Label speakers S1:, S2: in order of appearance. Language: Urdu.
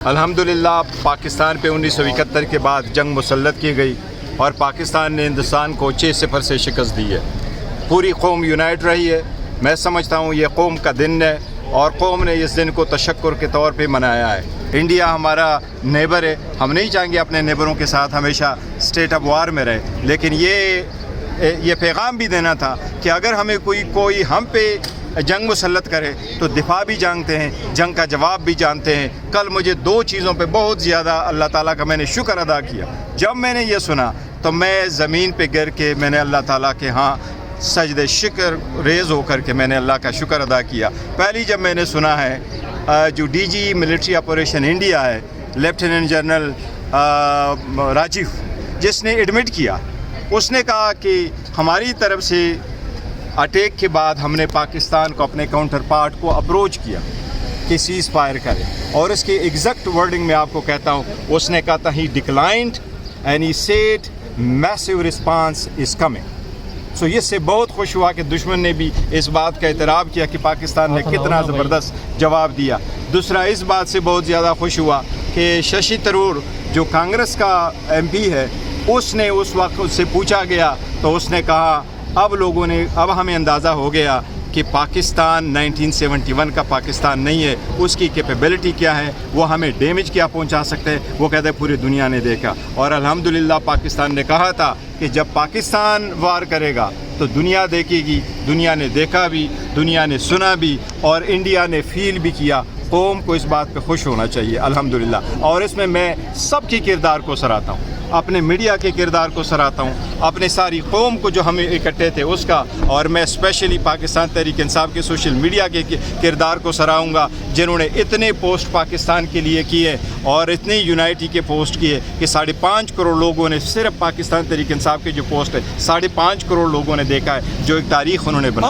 S1: الحمدللہ پاکستان پہ 1971 کے بعد جنگ مسلط کی گئی اور پاکستان نے ہندوستان کو 6-0 سے شکست دی ہے۔ پوری قوم یونائٹ رہی ہے۔ میں سمجھتا ہوں یہ قوم کا دن ہے اور قوم نے اس دن کو تشکر کے طور پہ منایا ہے۔ انڈیا ہمارا نیبر ہے، ہم نہیں چاہیں گے اپنے نیبروں کے ساتھ ہمیشہ اسٹیٹ آف وار میں رہے، لیکن یہ پیغام بھی دینا تھا کہ اگر ہمیں کوئی ہم پہ جنگ مسلط کرے تو دفاع بھی جانتے ہیں، جنگ کا جواب بھی جانتے ہیں۔ کل مجھے 2 چیزوں پہ بہت زیادہ اللہ تعالیٰ کا میں نے شکر ادا کیا۔ جب میں نے یہ سنا تو میں زمین پہ گر کے میں نے اللہ تعالیٰ کے ہاں سجدے شکر ریز ہو کر کے میں نے اللہ کا شکر ادا کیا۔ پہلی جب میں نے سنا ہے جو D G military operation India ہے لیفٹیننٹ جنرل راجیو، جس نے ایڈمٹ کیا، اس نے کہا کہ ہماری طرف سے اٹیک کے بعد ہم نے پاکستان کو اپنے کاؤنٹر پارٹ کو اپروچ کیا کہ سیز فائر کرے، اور اس کی ایگزیکٹ ورڈنگ میں آپ کو کہتا ہوں، اس نے کہا تھا ہی ڈکلائنڈ اینڈ ہی سیڈ میسو رسپانس از کمنگ۔ سو اس سے بہت خوش ہوا کہ دشمن نے بھی اس بات کا اعتراف کیا کہ پاکستان نے کتنا زبردست جواب دیا۔ دوسرا اس بات سے بہت زیادہ خوش ہوا کہ ششی تھرور جو کانگریس کا ایم پی ہے، اس نے اس وقت اس سے پوچھا گیا تو اس نے کہا اب ہمیں اندازہ ہو گیا کہ پاکستان 1971 کا پاکستان نہیں ہے، اس کی کیپیبلٹی کیا ہے، وہ ہمیں ڈیمیج کیا پہنچا سکتے ہیں، وہ کہتے ہیں پوری دنیا نے دیکھا۔ اور الحمدللہ پاکستان نے کہا تھا کہ جب پاکستان وار کرے گا تو دنیا دیکھے گی، دنیا نے دیکھا بھی، دنیا نے سنا بھی، اور انڈیا نے فیل بھی کیا۔ قوم کو اس بات پہ خوش ہونا چاہیے الحمدللہ، اور اس میں سب کی کردار کو سراہتا ہوں، اپنے میڈیا کے کردار کو سراہتا ہوں، اپنے ساری قوم کو جو ہمیں اکٹھے تھے اس کا، اور میں اسپیشلی پاکستان تحریک انصاف کے سوشل میڈیا کے کردار کو سراہوں گا، جنہوں نے اتنے پوسٹ پاکستان کے لیے کیے اور اتنے یونائٹی کے پوسٹ کیے کہ 5.5 کروڑ لوگوں نے صرف پاکستان تحریک انصاف کے جو پوسٹ ہے 5.5 کروڑ لوگوں نے دیکھا ہے، جو ایک تاریخ انہوں نے بنائی۔